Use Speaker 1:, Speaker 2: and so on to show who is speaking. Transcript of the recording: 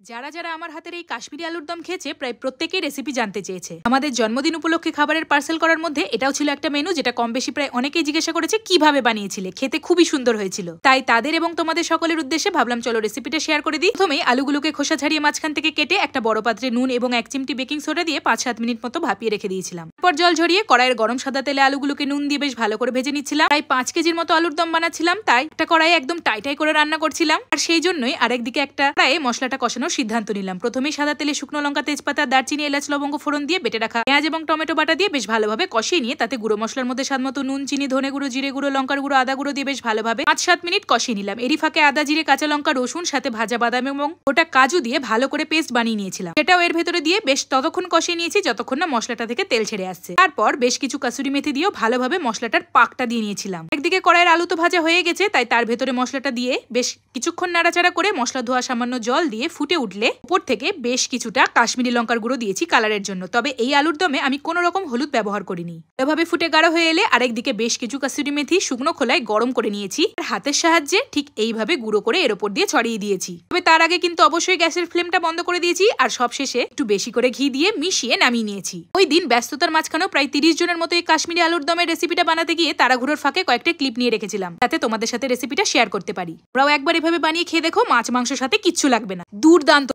Speaker 1: যারা যারা আমার হাতের এই কাশ্মীরি আলুর দম খেয়েছে প্রায় প্রত্যেকেই রেসিপি জানতে চেয়েছে। আমাদের জন্মদিন উপলক্ষে খাবারের পার্সেল করার মধ্যে এটাও ছিল একটা মেনু, যেটা কম বেশি প্রায় অনেকেই জিজ্ঞাসা করেছে কিভাবে বানিয়েছিলে, খেতে খুবই সুন্দর হয়েছিল। তাই তাদের এবং তোমাদের সকলের উদ্দেশ্যে ভাবলাম চলো রেসিপিটা শেয়ার করে দিই। প্রথমে আলুগুলোকে খোসা ছাড়িয়ে মাঝখান থেকে কেটে একটা বড় পাত্রে নুন এবং 1 চিমটি বেকিং সোডা দিয়ে 5-7 মিনিট মতো ভাপিয়ে রেখে দিয়েছিলাম। তারপর জল ঝরিয়ে কড়াইয়ের গরম সাদা তেলে আলুগুলোকে নুন দিয়ে বেশ ভালো করে ভেজে নিচ্ছিলাম। প্রায় 5 কেজির মতো আলুর দম বানাচ্ছিলাম, তাই একটা কড়াইয়ে একদম টাইটাই করে রান্না করছিলাম। আর সেই জন্যই আরেকদিকে একটা কড়াইয়ে মশলাটা কষানোর সিদ্ধান্ত নিলাম। প্রথমেই সাদা তেলে শুকনো লঙ্কা, তেজপাতা, দারচিনি, এলাচ, লবঙ্গ ফোড়ন দিয়ে বেটে রাখা পেঁয়াজ এবং টমেটো বাটা দিয়ে বেশ ভালোভাবে কষিয়ে নিয়ে তাতে গুঁড়ো মশলার মধ্যে স্বাদমতো নুন, চিনি, ধনে গুঁড়ো, জিরে গুঁড়ো, লঙ্কার গুঁড়ো, আদা গুঁড়ো দিয়ে বেশ ভালোভাবে 5-7 মিনিট কষিয়ে নিলাম। এরই ফাঁকে আদা, জিরে, কাঁচা লঙ্কা, রসুন, সাথে ভাজা বাদাম এবং গোটা কাজু দিয়ে ভালো করে পেস্ট বানিয়ে নিয়েছিলাম। সেটাও এর ভেতরে দিয়ে বেশ ততক্ষণ কষিয়ে নিয়েছি যতক্ষণ না মশলাটা থেকে তেল ছেড়ে আসছে। তারপর বেশ কিছু কাসুরি মেথি দিয়েও ভালোভাবে মশলাটার পাকটা দিয়ে নিয়েছিলাম। একদিকে কড়াইয়ের আলু তো ভাজা হয়ে গেছে, তাই তার ভেতরে মশলাটা দিয়ে বেশ কিছুক্ষণ নাড়াচাড়া করে মশলা ধোয়া সামান্য জল দিয়ে ফুটে উঠলে উপর থেকে বেশ কিছুটা কাশ্মীরি লঙ্কার গুঁড়ো দিয়েছি কালারের জন্য। তবে এই আলুর দমে আমি কোনো রকম হলুদ ব্যবহার করিনি। এভাবে ফুটে গাঢ় হয়ে এলে আরেকদিকে বেশ কিছু কাসুরি মেথি শুকনো খোলায় গরম করে নিয়েছি আর হাতের সাহায্যে ঠিক এইভাবে গুঁড়ো করে এর উপর দিয়ে ছড়িয়ে দিয়েছি। তবে তার আগে কিন্তু অবশ্যই গ্যাসের ফ্লেমটা বন্ধ করে দিয়েছি আর সবশেষে একটু বেশি করে ঘি দিয়ে মিশিয়ে নামিয়ে নিয়েছি। ওই দিন ব্যস্ততার মাঝখানেও প্রায় 30 জনের মতো এই কাশ্মীরি আলুর দমের রেসিপিটা বানাতে গিয়ে তাড়াহুড়োর ফাঁকে কয়েকটা ক্লিপ নিয়ে রেখেছিলাম, যাতে তোমাদের সাথে রেসিপিটা শেয়ার করতে পারি। ওরাও একবার এভাবে বানিয়ে খেয়ে দেখো, মাছ মাংসের সাথে কিচ্ছু লাগবে না, দুর্দান্ত।